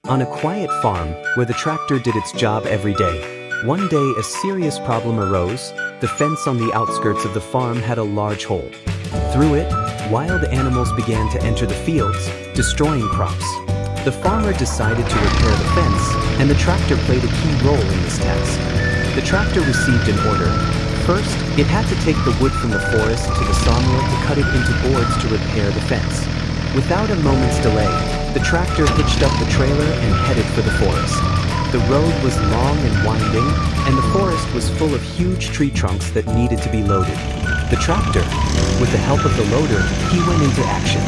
On a quiet farm where the tractor did its job every day, one day a serious problem arose. The fence on the outskirts of the farm had a large hole. Through it, wild animals began to enter the fields, destroying crops. The farmer decided to repair the fence, and the tractor played a key role in this task. The tractor received an order. First, it had to take the wood from the forest to the sawmill to cut it into boards to repair the fence. Without a moment's delay, the tractor hitched up the trailer and headed for the forest. The road was long and winding, and the forest was full of huge tree trunks that needed to be loaded. The tractor, with the help of the loader, he went into action.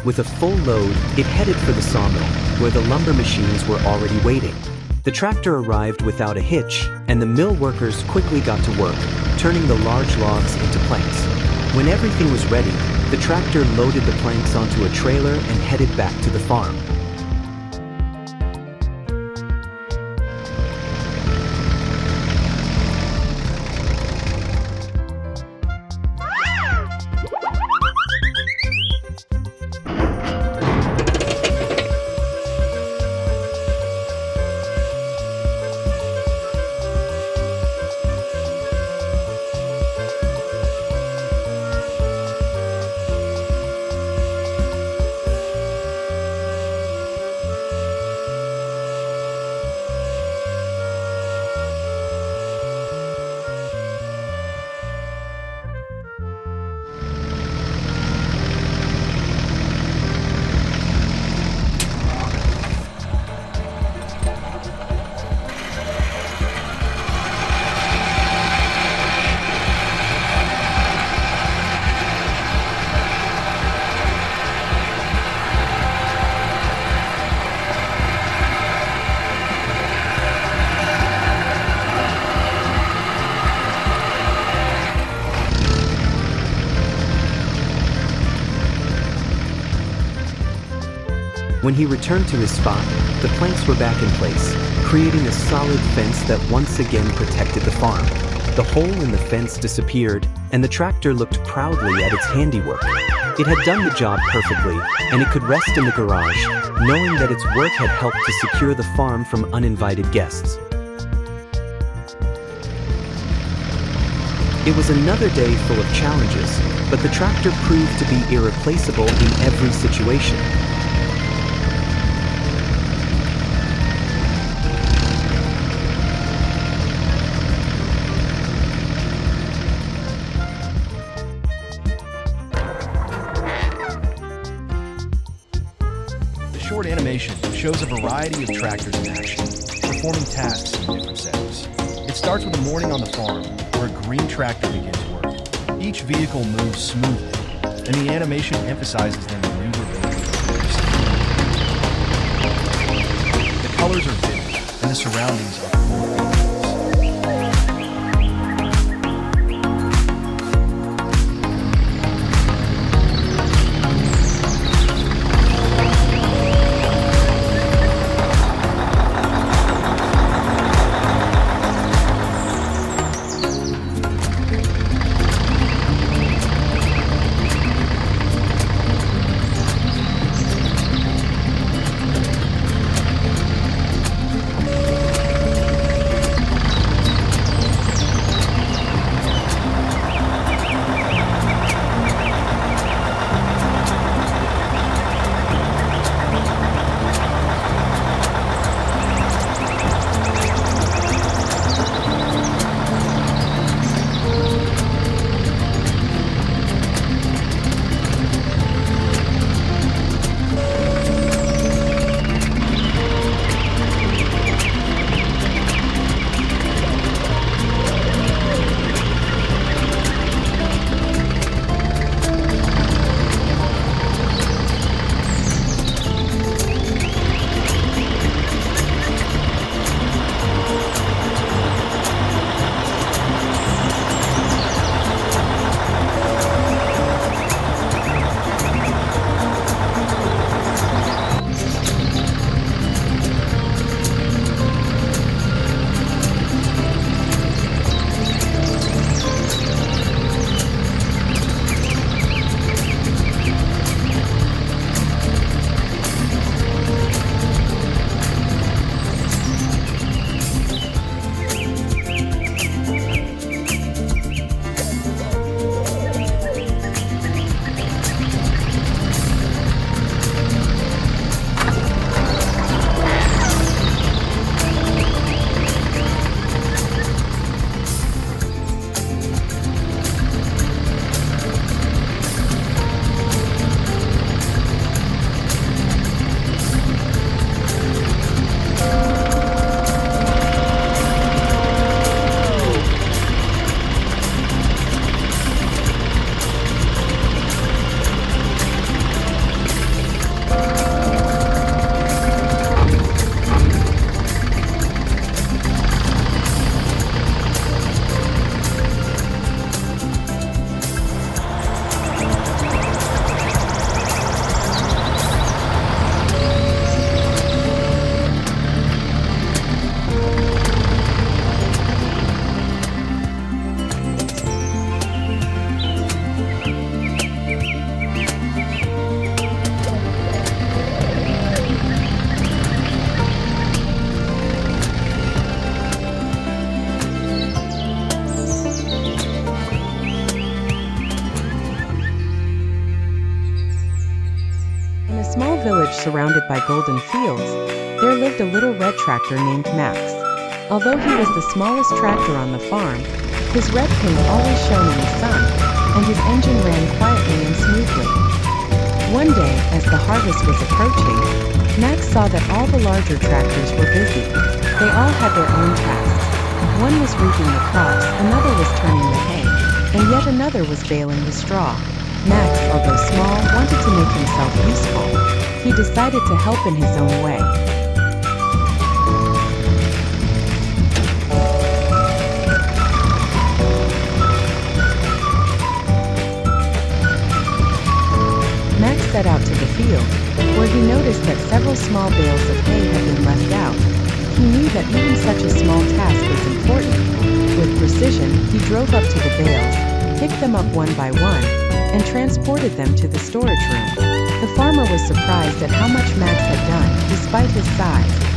With a full load, it headed for the sawmill, where the lumber machines were already waiting. The tractor arrived without a hitch, and the mill workers quickly got to work, turning the large logs into planks. When everything was ready, the tractor loaded the planks onto a trailer and headed back to the farm. When he returned to his spot, the planks were back in place, creating a solid fence that once again protected the farm. The hole in the fence disappeared, and the tractor looked proudly at its handiwork. It had done the job perfectly, and it could rest in the garage, knowing that its work had helped to secure the farm from uninvited guests. It was another day full of challenges, but the tractor proved to be irreplaceable in every situation. Short animation shows a variety of tractors in action, performing tasks in different settings. It starts with a morning on the farm, where a green tractor begins work. Each vehicle moves smoothly, and the animation emphasizes their maneuverability. The colors are vivid, and the surroundings are full of details. surrounded by golden fields, there lived a little red tractor named Max. Although he was the smallest tractor on the farm, his red paint always shone in the sun, and his engine ran quietly and smoothly. One day, as the harvest was approaching, Max saw that all the larger tractors were busy. They all had their own tasks. One was reaping the crops, another was turning the hay, and yet another was baling the straw. Max, although small, wanted to make himself useful. He decided to help in his own way. Max set out to the field, where he noticed that several small bales of hay had been left out. He knew that even such a small task was important. With precision, he drove up to the bales, picked them up one by one, and transported them to the storage room. The farmer was surprised at how much Max had done, despite his size.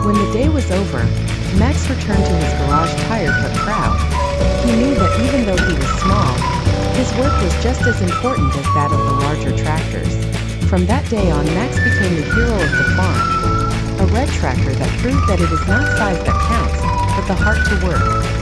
When the day was over, Max returned to his garage tired but proud. He knew that even though he was small, his work was just as important as that of the larger tractors. From that day on, Max became the hero of the farm, a red tractor that proved that it is not size that counts, but the heart to work.